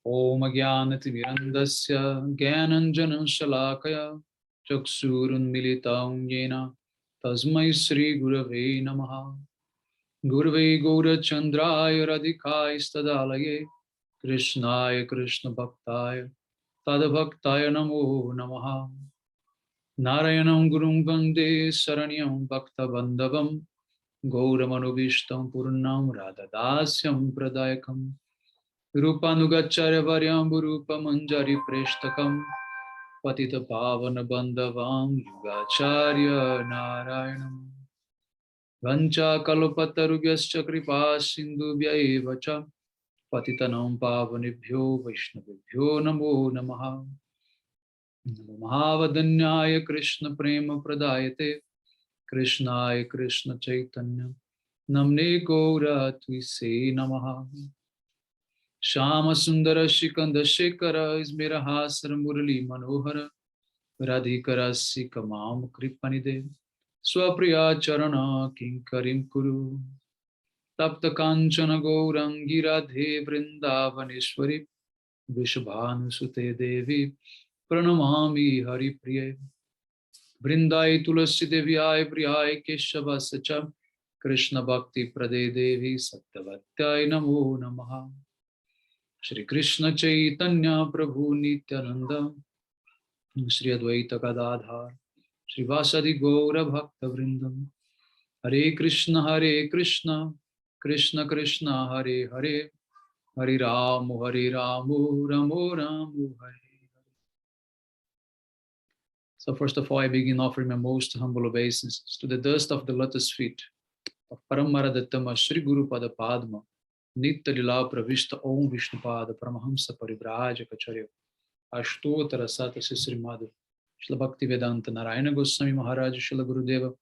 Om Agyanatimirandasya Gyananjanam Shalakaya Chaksurunmilitam Yena Tasmai Sri Gurave Namaha. Gurave Gaurachandraya Radhikaya Stadalaye Krishnaya Krishna Bhaktaya Tadabhaktaya Namo Namaha. Narayanam Gurum Vande Saranyam Bhakta Bandhavam Gauramanovistam Purnam Radhadasyam Pradayakam Rupanugacharya Varyam Burupa Manjari Preshtakam Patita Pavana Bandhavam Yugacharya Narayanam Vancha Kalopatarugyascha Kripa Sindhubhya Evacha Patitanam Pavanebhyo Vaishnavibhyo Namo Namaha. Mahavadanyaya Krishna Prema Pradayate Krishnaya Krishna Chaitanya Namne Gaura Twise Namaha. Shama Sundara Shikanda Shekara Ismirahasar Murali Manohara Radhikara Sikamam Kripanide Swapriya Charana Kinkarim Kuru Tapta Kanchana Gaurangi Radhe Vrindavaneshwari Vishabhanu Sute Devi Pranamami Hari Priye Vrindai Tulasi Devyai Priyai Keshava Sacha Krishna Bhakti Prade Devi Sattavatyai Namo Namaha. Shri Krishna Chaitanya Prabhu Nityananda Shri Advaita Gadadhar Shri Vasadi Gaura Bhakta Vrindam Hare Krishna Krishna Krishna Hare Hare Hare Ramu Ramo Hare. So first of all, I begin offering my most humble obeisances to the dust of the lotus feet of Paramaradatama Shri Guru Pada Padma Nitya Lila Pravishta Om Vishnupada Paramahamsa Paribraja Kacharya Ashtotara Sata Sisrimadu Shila Bhakti Vedanta Narayana Goswami Maharaj Shila Gurudeva,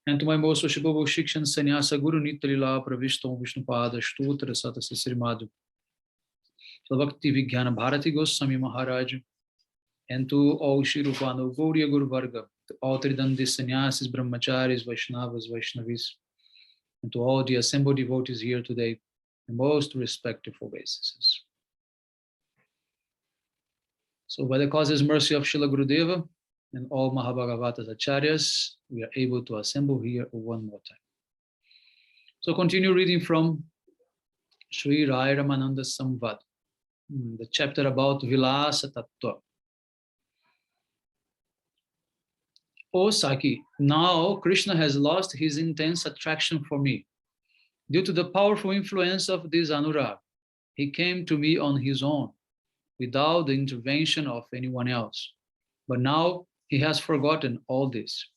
and to my most worshipful Shikshan Sannyasa Guru Nitya Lila Pravishta Om Vishnupada Ashtotara Sata Sisrimadu Shila Bhakti Vijnana Bharati Goswami Maharaj, and to all Shri Rupanu Gauriya Guru Varga, to all Tridandi Sannyasis, Brahmacharis, Vaishnavas, Vaishnavis, and to all the assembled devotees here today, the most respectful obeisances. So by the causeless mercy of Srila Gurudeva and all Mahabhagavatas Acharyas, we are able to assemble here one more time. So continue reading from Sri Ramananda Samvada, the chapter about Vilasa Tattva. O Saki, now Krishna has lost his intense attraction for me. Due to the powerful influence of this Anurag, he came to me on his own, without the intervention of anyone else. But now he has forgotten all this.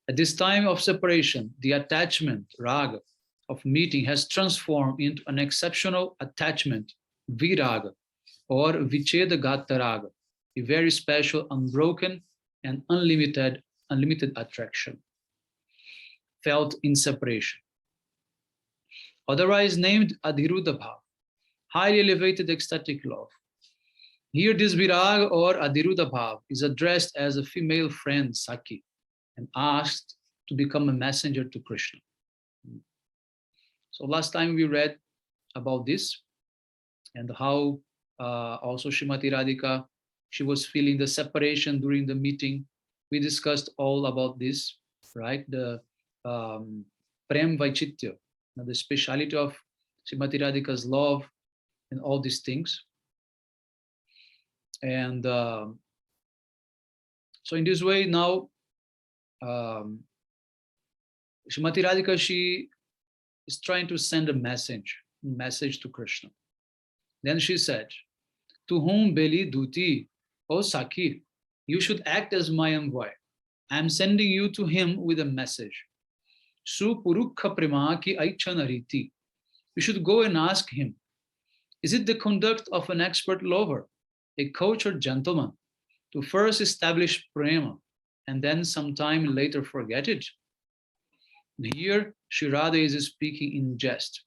At this time of separation, the attachment, raga, of meeting has transformed into an exceptional attachment, viraga, or vicheda gata raga, a very special, unbroken, and unlimited attraction, felt in separation. Otherwise named Adhiruddha Bhav, highly elevated ecstatic love. Here this Virag or Adhiruddha Bhav is addressed as a female friend, Saki, and asked to become a messenger to Krishna. So last time we read about this and how also Srimati Radhika, she was feeling the separation during the meeting. We discussed all about this, right? The Prem Vaichitya, the speciality of Srimati Radhika's love and all these things. And so in this way now, Srimati Radhika, she is trying to send a message to Krishna. Then she said, to whom Beli Duti, O Saki, you should act as my envoy. I am sending you to him with a message. Su Purukha Prema ki Aichanariti. You should go and ask him, is it the conduct of an expert lover, a cultured gentleman, to first establish prema and then sometime later forget it? And here, Shri Radha is speaking in jest.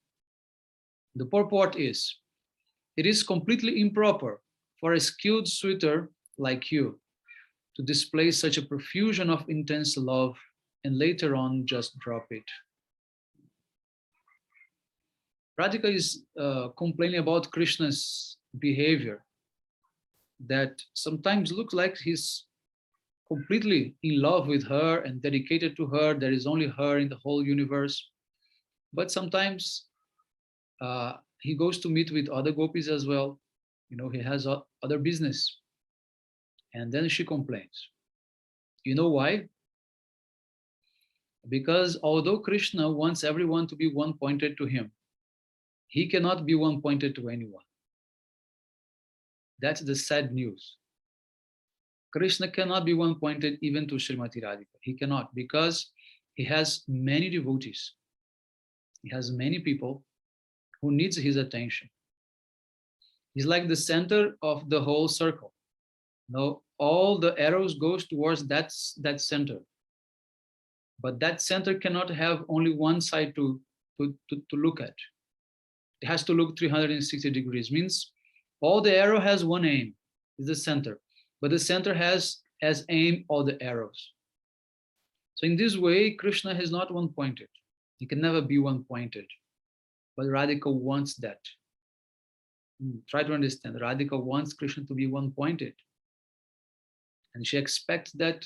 The purport is, it is completely improper for a skilled suitor like you to display such a profusion of intense love and later on just drop it. Radhika is complaining about Krishna's behavior that sometimes looks like he's completely in love with her and dedicated to her. There is only her in the whole universe. But sometimes he goes to meet with other gopis as well. He has other business. And then she complains. You know why? Because although Krishna wants everyone to be one pointed to him, he cannot be one pointed to anyone. That's the sad news. Krishna cannot be one pointed even to Srimati Radhika. He cannot, because he has many devotees. He has many people who needs his attention. He's like the center of the whole circle. All the arrows goes towards that center. But that center cannot have only one side to look at. It has to look 360 degrees. Means all the arrow has one aim, is the center. But the center has as aim all the arrows. So in this way, Krishna is not one pointed. He can never be one pointed. But Radhika wants that. Try to understand. Radhika wants Krishna to be one pointed. And she expects that,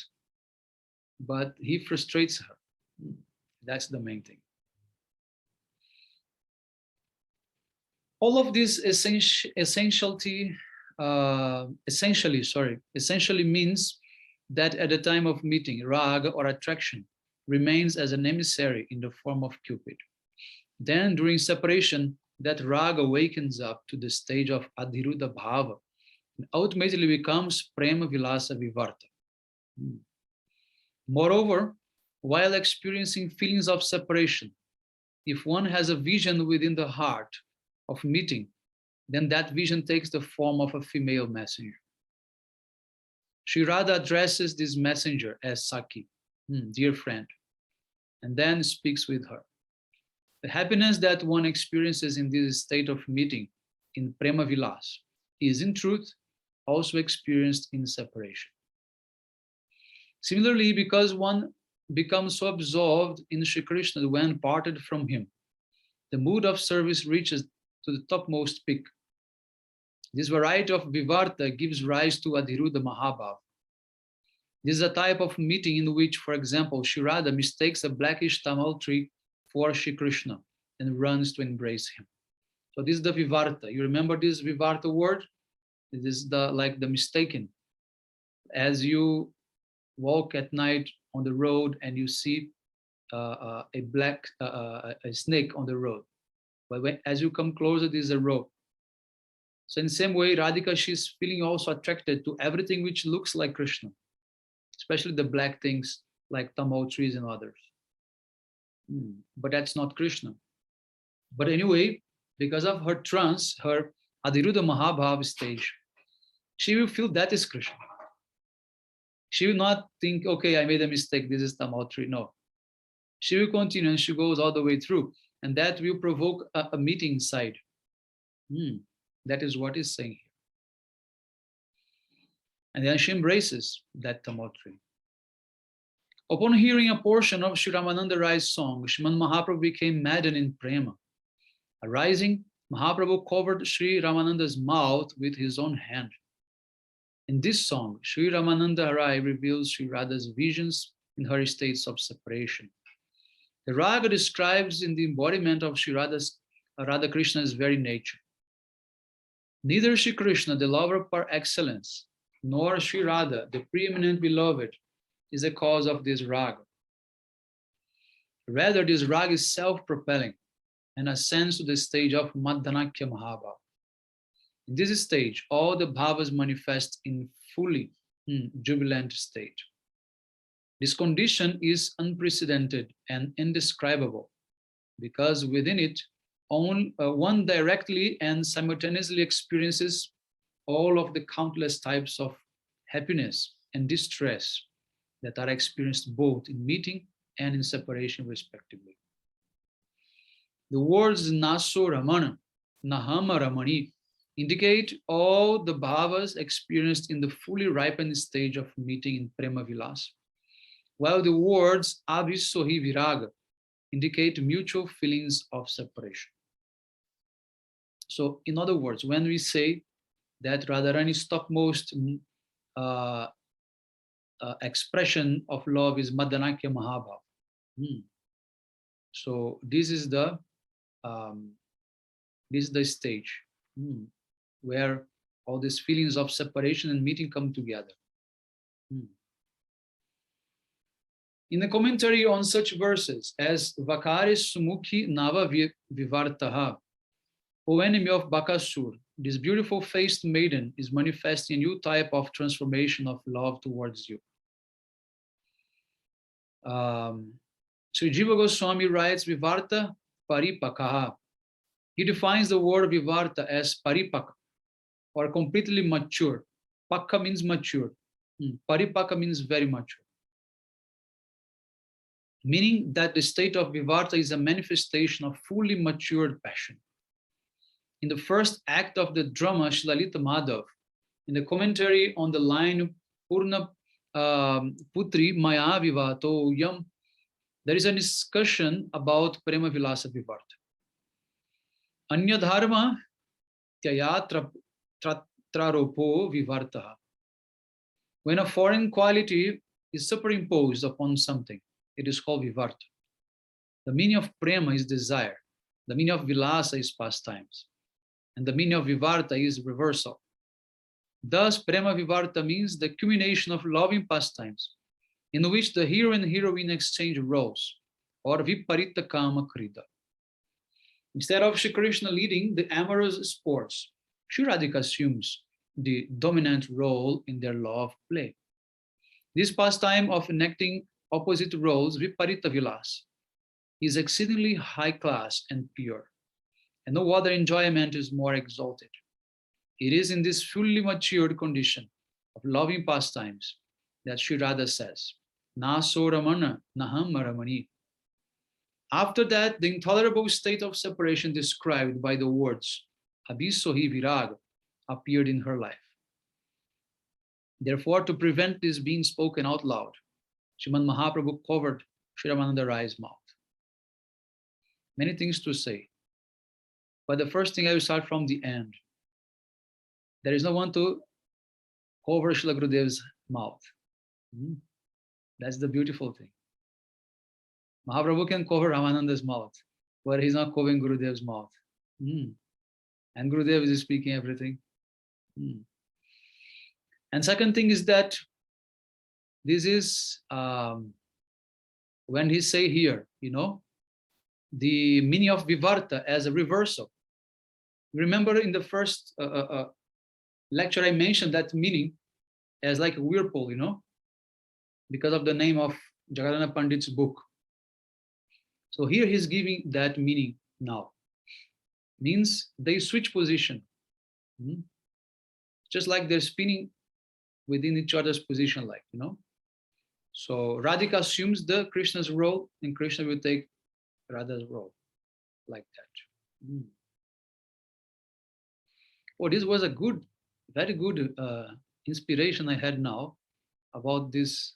but he frustrates her. That's the main thing. All of this essentially means that at the time of meeting, raga or attraction remains as an emissary in the form of Cupid. Then during separation, that raga wakens up to the stage of adhiruddha bhava and ultimately becomes prema vilasa vivarta. Moreover, while experiencing feelings of separation, if one has a vision within the heart of meeting, then that vision takes the form of a female messenger. Sri Radha addresses this messenger as Saki, dear friend, and then speaks with her. The happiness that one experiences in this state of meeting in Prema Vilas is in truth also experienced in separation. Similarly, because one becomes so absorbed in Sri Krishna when parted from him, the mood of service reaches to the topmost peak. This variety of vivarta gives rise to adhiruddha mahabhava. This is a type of meeting in which, for example, Sri Radha mistakes a blackish tamal tree for Sri Krishna and runs to embrace him. So this is the vivarta. You remember this vivarta word? This is the mistaken. As you walk at night on the road and you see a snake on the road, but as you come closer, there's a rope. So in the same way, Radhika, she's feeling also attracted to everything which looks like Krishna, especially the black things like tamal trees and others. But that's not Krishna. But anyway, because of her trance, her adhiruddha mahabhava stage, she will feel that is Krishna. She will not think, okay, I made a mistake, this is tamal tree. No. She will continue and she goes all the way through. And that will provoke a meeting inside. That is what is saying here. And then she embraces that tamal tree. Upon hearing a portion of Sri Ramananda Rai's song, Sriman Mahaprabhu became maddened in prema. Arising, Mahaprabhu covered Sri Ramananda's mouth with his own hand. In this song, Sri Ramananda Rai reveals Sri Radha's visions in her states of separation. The raga describes in the embodiment of Sri Radha Krishna's very nature. Neither Sri Krishna, the lover par excellence, nor Sri Radha, the preeminent beloved, is a cause of this raga. Rather, this raga is self-propelling and ascends to the stage of Madhanakya Mahabhava. In this stage, all the bhavas manifest in fully jubilant state. This condition is unprecedented and indescribable because within it, one directly and simultaneously experiences all of the countless types of happiness and distress that are experienced both in meeting and in separation, respectively. The words Naso Ramana, Nahama Ramani indicate all the bhavas experienced in the fully ripened stage of meeting in Prema Vilas, while the words Abhisohi Viraga indicate mutual feelings of separation. So, in other words, when we say that Radharani's topmost uh, expression of love is Madanakya Mahabhav. So um, this is the stage where all these feelings of separation and meeting come together. In the commentary on such verses as Vakare Sumukhi Nava Vivartaha, O enemy of Bakasur, this beautiful faced maiden is manifesting a new type of transformation of love towards you. Sri Jiva Goswami writes Vivarta Paripakaha. He defines the word Vivarta as Paripaka, or completely mature. Pakka means mature. Paripaka means very mature. Meaning that the state of Vivarta is a manifestation of fully matured passion. In the first act of the drama, Shlalita Madhav, in the commentary on the line Purna Putri Maya Vivato Yam, there is a discussion about Prema Vilasa Vivarta. Anya Dharma Tyaya Traropo Vivartaha. When a foreign quality is superimposed upon something, it is called Vivarta. The meaning of Prema is desire. The meaning of Vilasa is pastimes. And the meaning of Vivarta is reversal. Thus, Prema Vivarta means the culmination of loving pastimes, in which the hero and heroine exchange roles, or Viparita Kama Krida. Instead of Shri Krishna leading the amorous sports, Shri Radhika assumes the dominant role in their love play. This pastime of enacting opposite roles, Viparita Vilas, is exceedingly high class and pure, and no other enjoyment is more exalted. It is in this fully matured condition of loving pastimes that Sri Radha says, Na so Ramana, Naham Ramani. After that, the intolerable state of separation described by the words Abhisohi Virag appeared in her life. Therefore, to prevent this being spoken out loud, Srimad Mahaprabhu covered Sri Ramananda Rai's mouth. Many things to say, but the first thing I will start from the end. There is no one to cover Srila Gurudev's mouth. That's the beautiful thing. Mahaprabhu can cover Ramananda's mouth, but he's not covering Gurudev's mouth. And Gurudev is speaking everything. And second thing is that this is when he say here, the meaning of Vivarta as a reversal. Remember in the first lecture I mentioned that meaning as like a whirlpool, because of the name of Jagadananda Pandit's book. So here he's giving that meaning now. Means they switch position. Just like they're spinning within each other's position, So Radhika assumes the Krishna's role and Krishna will take Radha's role, like that. Oh, this was a very good inspiration I had now about this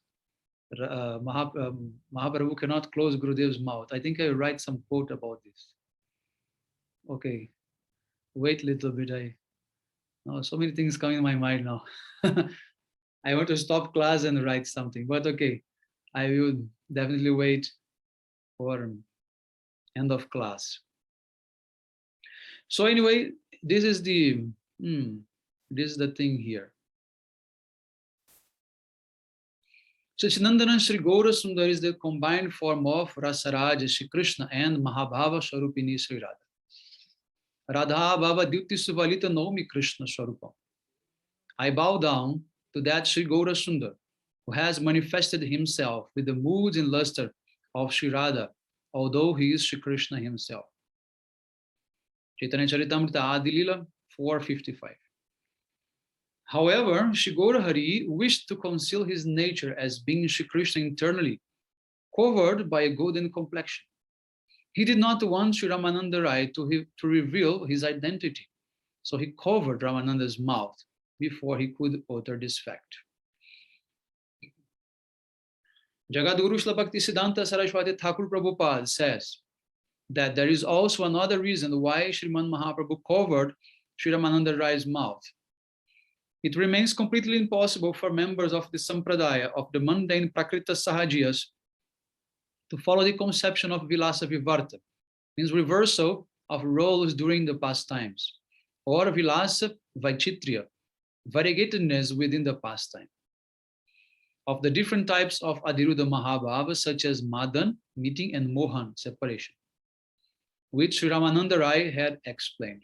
Mahaprabhu cannot close Gurudev's mouth. I think I will write some quote about this. Okay, wait a little bit. So many things coming in my mind now. I want to stop class and write something, but okay, I will definitely wait for end of class. So anyway, this is the thing here. So Chinandana Sri Gaura Sundar is the combined form of Rasaraj, Sri Krishna and Mahabhava Swarupini Sri Radha. Radha Bhava Dyuti Suvalita Naumi Krishna Swarupam. I bow down to that Sri Gaura Sundar, who has manifested himself with the moods and luster of Sri Radha, although he is Sri Krishna himself. Chaitanya Charitamrita Adilila 455. However, Sri Gaura Hari wished to conceal his nature as being Sri Krishna internally, covered by a golden complexion. He did not want Sri Ramananda Rai to reveal his identity, so he covered Ramananda's mouth before he could utter this fact. Jagadguru Srila Bhakti Siddhanta Saraswati Thakur Prabhupada says that there is also another reason why Sriman Mahaprabhu covered Sri Ramananda Rai's mouth. It remains completely impossible for members of the Sampradaya of the mundane Prakrita Sahajiyas to follow the conception of Vilasa Vivarta, means reversal of roles during the pastimes, or Vilasa Vaichitriya, variegatedness within the pastime. Of the different types of Adiruddha Mahabhava, such as Madan, meeting, and Mohan, separation, which Sri Ramananda Rai had explained.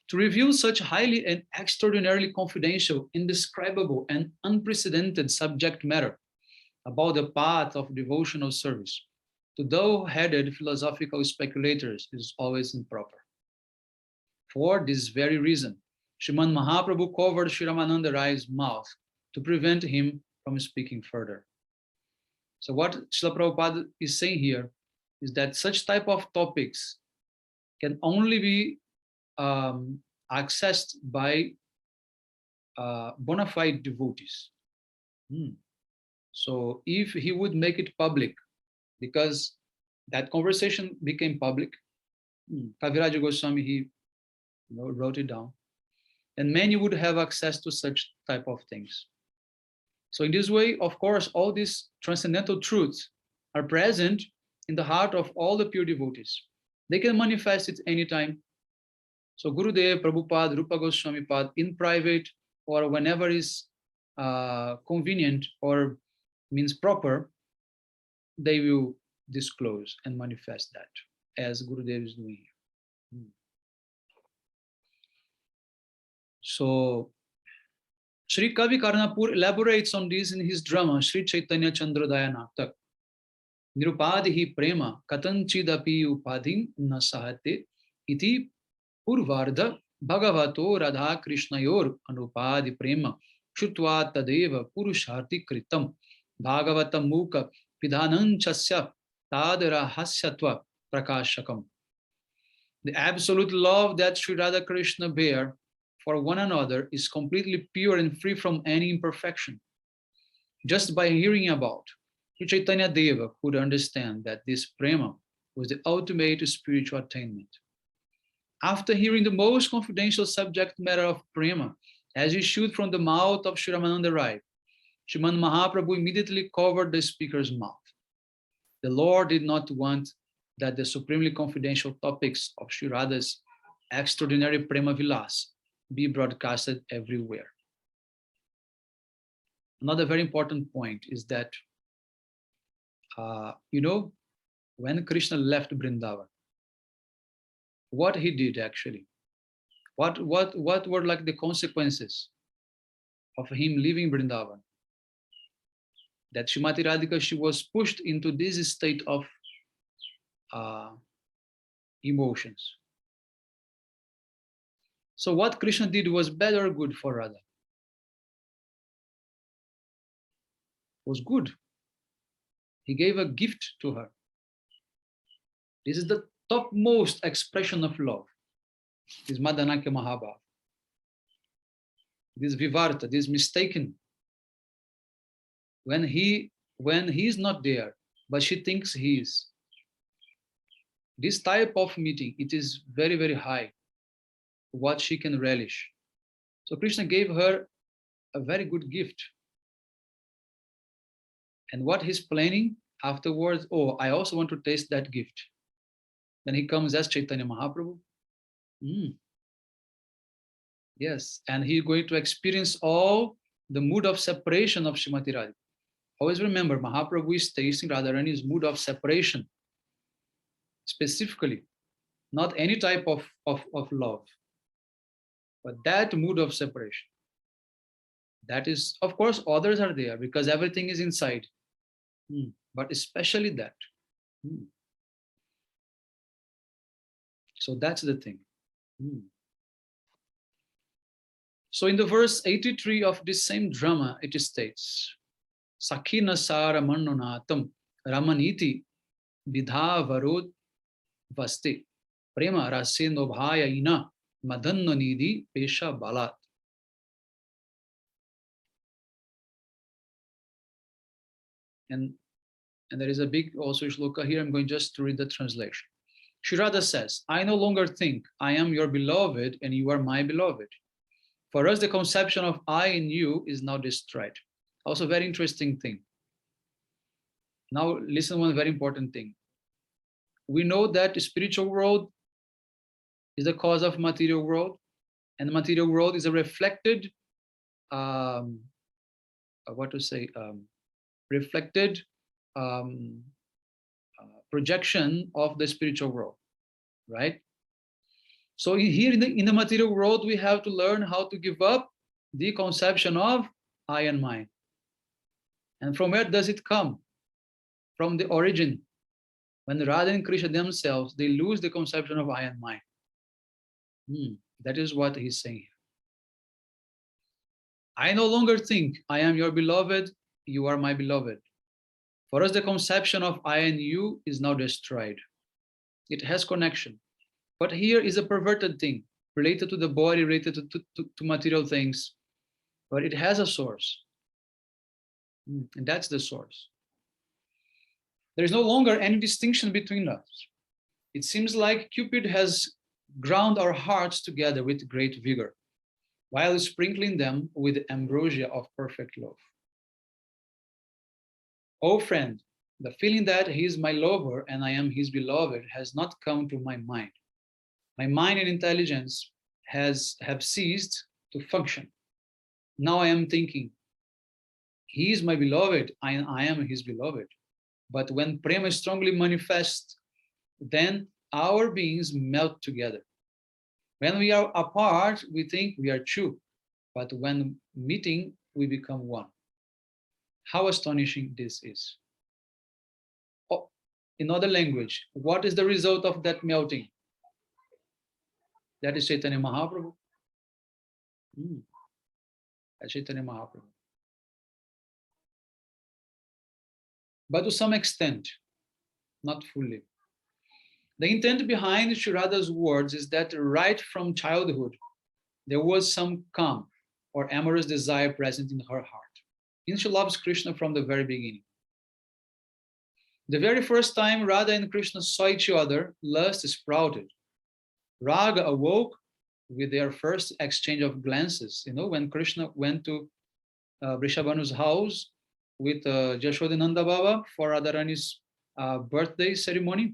To reveal such highly and extraordinarily confidential, indescribable, and unprecedented subject matter about the path of devotional service to dull-headed philosophical speculators is always improper. For this very reason, Sriman Mahaprabhu covered Sri Ramananda Rai's mouth to prevent him from speaking further. So what Srila Prabhupada is saying here is that such type of topics can only be accessed by bona fide devotees. So if he would make it public, because that conversation became public, Kaviraja Goswami, he wrote it down, and many would have access to such type of things. So in this way, of course, all these transcendental truths are present in the heart of all the pure devotees. They can manifest it anytime. So Gurudev, Prabhupada, Rupa Goswami Pad, in private or whenever is convenient or means proper, they will disclose and manifest that, as Gurudev is doing here. So Sri Kavi Karnapur elaborates on this in his drama Sri Chaitanya Chandrodaya Naktak. Nirupadihi prema katanchidapi upadhim nasahate iti purvardha bhagavato radha krishnayor anupadi prema shutva tadeva purusharti kritam bhagavatam muka pidhananchasya tadrahasyatva prakashakam. The absolute love that Sri Radha Krishna bear for one another is completely pure and free from any imperfection. Just by hearing about, Sri Chaitanya Deva could understand that this prema was the ultimate spiritual attainment. After hearing the most confidential subject matter of prema, as issued from the mouth of Sri Ramananda Rai, Sriman Mahaprabhu immediately covered the speaker's mouth. The Lord did not want that the supremely confidential topics of Sri Radha's extraordinary prema vilas be broadcasted everywhere. Another very important point is that, when Krishna left Vrindavan, what he did actually, what were like the consequences of him leaving Vrindavan? That Srimati Radhika, she was pushed into this state of emotions. So what Krishna did was bad or good for Radha? Was good. He gave a gift to her. This is the topmost expression of love. This Madanakya Mahabhava. This Vivarta, this mistaken. When he is not there, but she thinks he is. This type of meeting, it is very, very high, what she can relish. So Krishna gave her a very good gift. And what he's planning afterwards, oh, I also want to taste that gift. Then he comes as Chaitanya Mahaprabhu. Yes, and he's going to experience all the mood of separation of Srimati Radhika. Always remember, Mahaprabhu is tasting Radharani's mood of separation. Specifically, not any type of love, but that mood of separation. That is, of course, others are there because everything is inside, but especially that. So that's the thing. So in the verse 83 of this same drama, it states, Sakhina Sara Mannonatam Ramaniti Vidha Varod Vaste Prema Rase Nobhaya Ina Madanno Nidhi Pesha Balat. And And there is a big also shloka here. I'm going just to read the translation. Sri Radha says, I no longer think I am your beloved and you are my beloved. For us, the conception of I in you is now destroyed. Also, very interesting thing. Now, listen to one very important thing. We know that the spiritual world is the cause of material world, and the material world is a reflected, what to say, reflected um, projection of the spiritual world, right? So here in the material world, we have to learn how to give up the conception of I and mine. And from where does it come? From the origin. When Radha and Krishna themselves, they lose the conception of I and mine. That is what he's saying here. I no longer think I am your beloved, you are my beloved. For us, the conception of I and you is now destroyed. It has connection. But here is a perverted thing related to the body, related to material things. But it has a source. And that's the source. There is no longer any distinction between us. It seems like Cupid has ground our hearts together with great vigor, while sprinkling them with the ambrosia of perfect love. Oh friend, the feeling that he is my lover and I am his beloved has not come to my mind. My mind and intelligence have ceased to function. Now I am thinking, he is my beloved, I am his beloved. But when prema strongly manifests, then our beings melt together. When we are apart, we think we are two, but when meeting, we become one. How astonishing this is. Oh, in other language, what is the result of that melting? That is Chaitanya Mahaprabhu. That's Chaitanya Mahaprabhu. But to some extent, not fully. The intent behind Sri Radha's words is that right from childhood, there was some calm or amorous desire present in her heart. And she loves Krishna from the very beginning. The very first time Radha and Krishna saw each other, lust sprouted. Raga awoke with their first exchange of glances. You know, when Krishna went to Vrishabhanu's house with Jashodananda Baba for Radharani's birthday ceremony,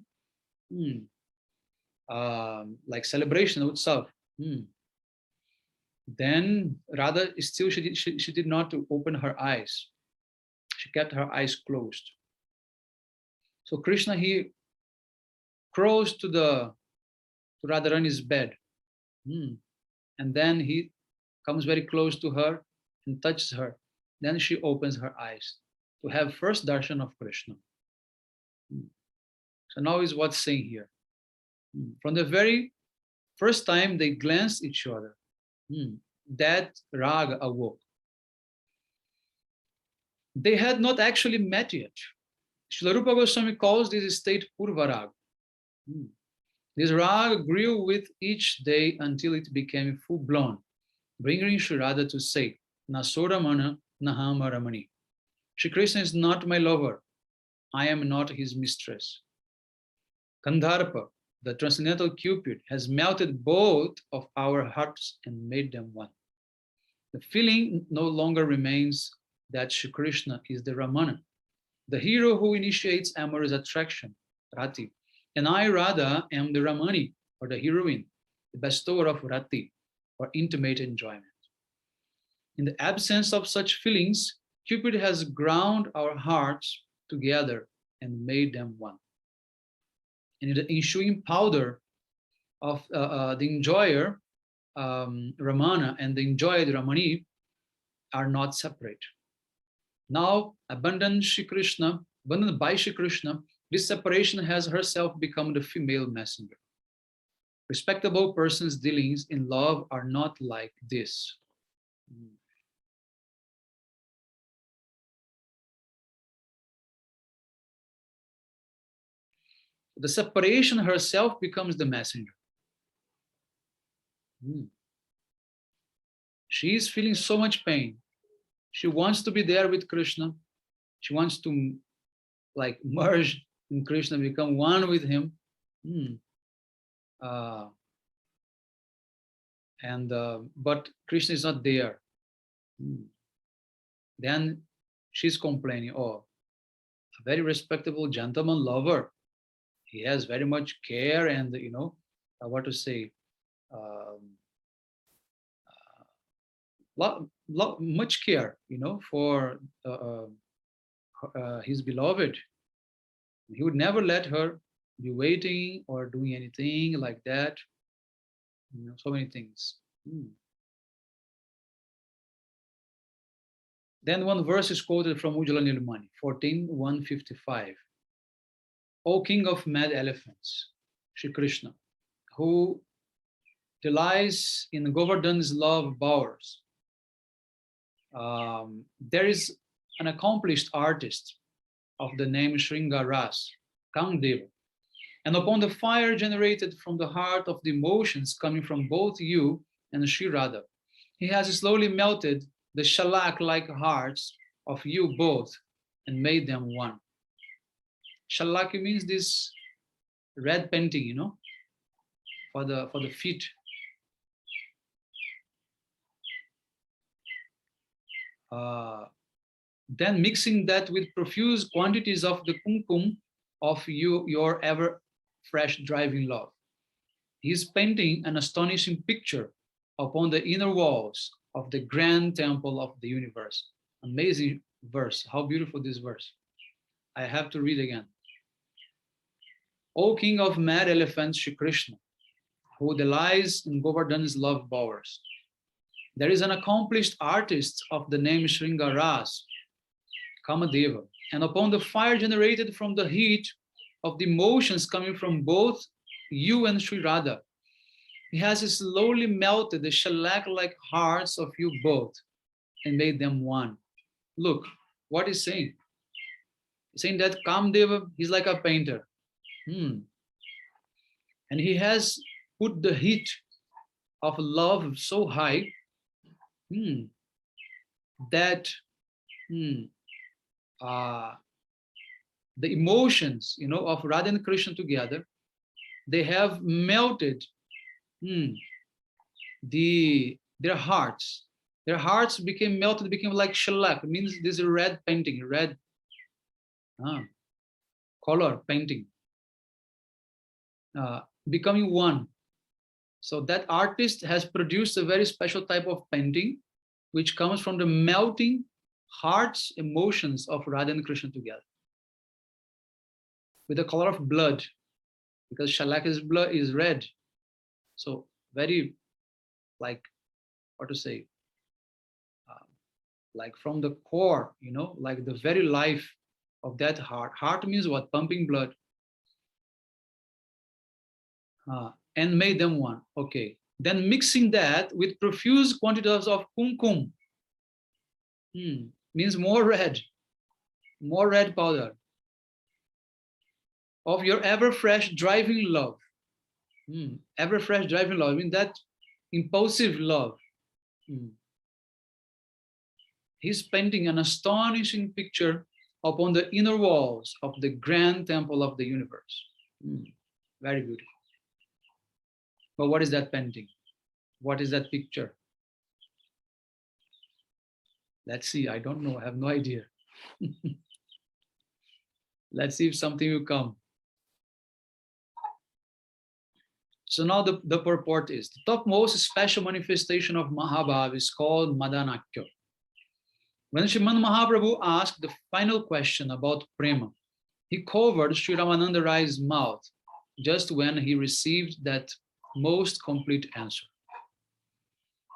like celebration itself. Then Radha still she did not open her eyes. She kept her eyes closed. So Krishna, he crawls to Radharani's bed, and then he comes very close to her and touches her. Then she opens her eyes to have first darshan of Krishna. So now is what's saying here. From the very first time they glanced each other, that raga awoke. They had not actually met yet. Srila Rupa Goswami calls this state Purva Raga. This raga grew with each day until it became full-blown, bringing Sri Radha to say, Nasoramana Nahama Ramani. Shri Krishna is not my lover. I am not his mistress. Kandharpa, the transcendental Cupid, has melted both of our hearts and made them one. The feeling no longer remains that Shri Krishna is the Ramana, the hero who initiates amorous attraction, Rati, and I, Radha, am the Ramani, or the heroine, the bestower of Rati, or intimate enjoyment. In the absence of such feelings, Cupid has ground our hearts together and made them one. And in the ensuing powder of the enjoyer, Ramana, and the enjoyed Ramani are not separate. Now, abandoned by Shri Krishna, this separation has herself become the female messenger. Respectable persons' dealings in love are not like this. The separation herself becomes the messenger. She is feeling so much pain. She wants to be there with Krishna. She wants to like merge in Krishna, become one with him. Hmm. Uh, but Krishna is not there. Hmm. Then she's complaining, oh, a very respectable gentleman lover. He has very much care and, what to say, um, much care, for his beloved. He would never let her be waiting or doing anything like that. So many things. Hmm. Then one verse is quoted from Ujjwala Nilmani, 14:155. O king of mad elephants, Shri Krishna, who delights in Govardhan's love bowers. There is an accomplished artist of the name Shringaras, Kamdeva, and upon the fire generated from the heart of the emotions coming from both you and Sri Radha, he has slowly melted the shalak-like hearts of you both and made them one. Shalak means this red painting, for the feet. Then mixing that with profuse quantities of the kumkum of your ever fresh driving love. He is painting an astonishing picture upon the inner walls of the grand temple of the universe. Amazing verse. How beautiful this verse. I have to read again. O king of mad elephants, Shri Krishna, who delights in Govardhan's love bowers. There is an accomplished artist of the name Shringaras, Kamadeva, and upon the fire generated from the heat of the emotions coming from both you and Sri Radha, he has slowly melted the shellac-like hearts of you both and made them one. Look, what he's saying. He's saying that Kamdeva, he's like a painter. And he has put the heat of love so high that the emotions, of Radha and Krishna together, they have melted their hearts. Their hearts became melted, became like shellac. It means this is red painting, red color painting, becoming one. So that artist has produced a very special type of painting, which comes from the melting hearts, emotions of Radha and Krishna together, with the color of blood, because shellac is blood, is red. So very, like, what to say, like from the core, like the very life of that heart. Heart means what? Pumping blood. And made them one. Okay. Then mixing that with profuse quantities of kumkum. Means more red powder of your ever fresh driving love. Ever fresh driving love. I mean that impulsive love. He's painting an astonishing picture upon the inner walls of the grand temple of the universe. Very beautiful. But what is that painting? What is that picture? Let's see. I don't know. I have no idea. Let's see if something will come. So now the purport is, the topmost special manifestation of Mahabhav is called Madanakya. When Srimad Mahaprabhu asked the final question about Prema, he covered Sri Ramananda Rai's mouth just when he received that most complete answer.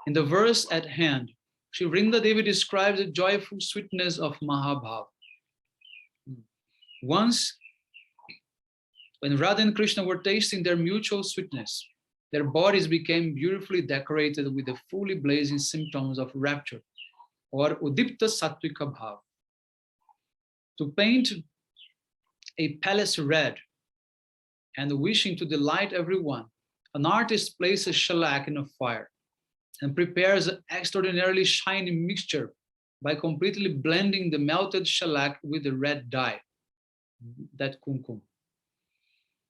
In the verse at hand, Sri Vrinda Devi describes the joyful sweetness of Mahabhav. Once, when Radha and Krishna were tasting their mutual sweetness, their bodies became beautifully decorated with the fully blazing symptoms of rapture, or Udipta Sattvika Bhav. To paint a palace red and wishing to delight everyone, an artist places shellac in a fire and prepares an extraordinarily shiny mixture by completely blending the melted shellac with the red dye. that kumkum.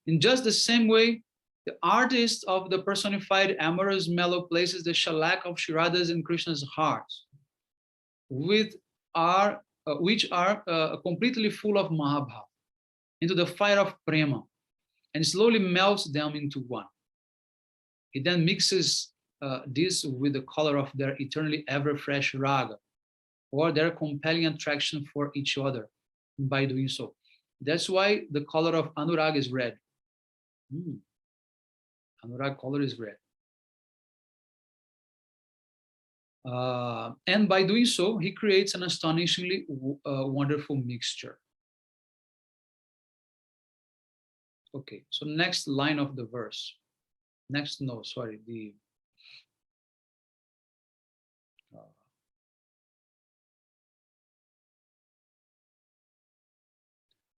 In just the same way, the artist of the personified amorous mellow places the shalak of Sri Radha's and Krishna's hearts, which are completely full of Mahabhav, into the fire of prema, and slowly melts them into one. He then mixes this with the color of their eternally ever fresh raga, or their compelling attraction for each other by doing so. That's why the color of Anurag is red. Anurag color is red. And by doing so, he creates an astonishingly wonderful mixture. Okay, so next line of the verse.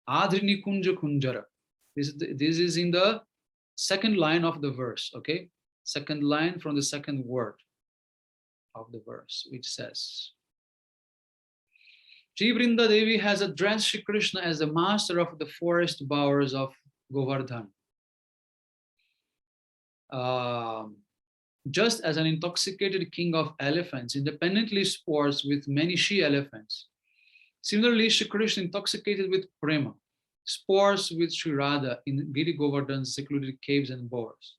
Adrini kunja kunjara. This is in the second line of the verse, okay? Second line from the second word of the verse, which says, Shri Vrinda Devi has addressed Shri Krishna as the master of the forest bowers of Govardhan. Just as an intoxicated king of elephants independently sports with many she-elephants, similarly, Shri Krishna, intoxicated with prema, sports with Sri Radha in Giri Govardhan's secluded caves and bowers.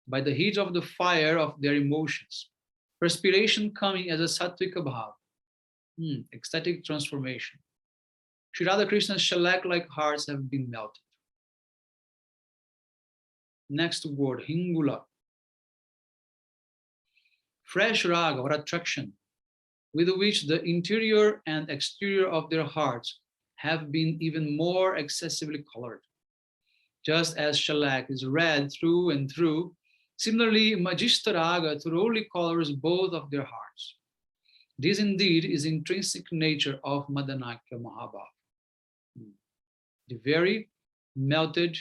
By the heat of the fire of their emotions, perspiration coming as a sattvika bhav, ecstatic transformation, Sri Radha Krishna's shellac-like hearts have been melted. Next word, hingula. Fresh raga or attraction, with which the interior and exterior of their hearts have been even more excessively colored. Just as shellac is red through and through, similarly, Majista Raga thoroughly colors both of their hearts. This indeed is intrinsic nature of Madanakya Mahabhav, the very melted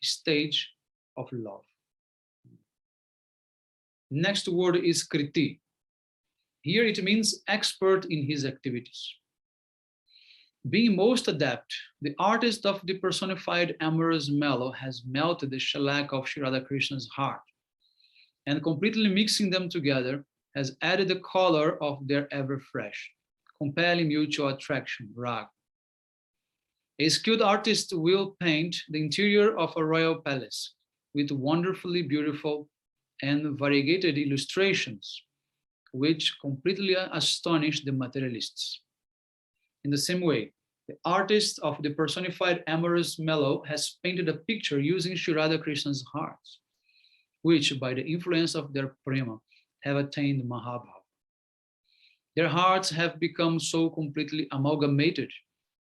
stage of love. Next word is kriti. Here it means expert in his activities. Being most adept, the artist of the personified amorous mellow has melted the shellac of Sri Radha Krishna's heart, and completely mixing them together has added the color of their ever fresh, compelling mutual attraction, rag. A skilled artist will paint the interior of a royal palace with wonderfully beautiful and variegated illustrations, which completely astonish the materialists. In the same way, the artist of the personified amorous mellow has painted a picture using Sri Radha Krishna's hearts, which by the influence of their prema have attained Mahabhav. Their hearts have become so completely amalgamated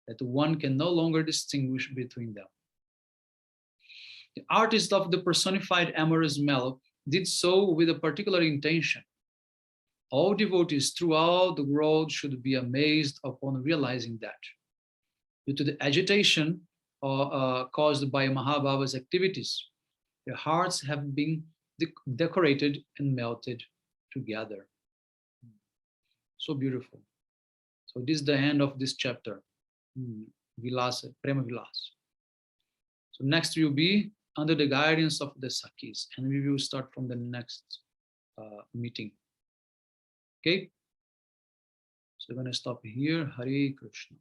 that one can no longer distinguish between them. The artist of the personified amorous mellow did so with a particular intention. All devotees throughout the world should be amazed upon realizing that, due to the agitation caused by Mahabhava's activities, their hearts have been decorated and melted together. So beautiful. So this is the end of this chapter, Vilasa, Prema Vilas. So next will be under the guidance of the Sakhis, and we will start from the next meeting. Okay, so we're going to stop here. Hare Krishna.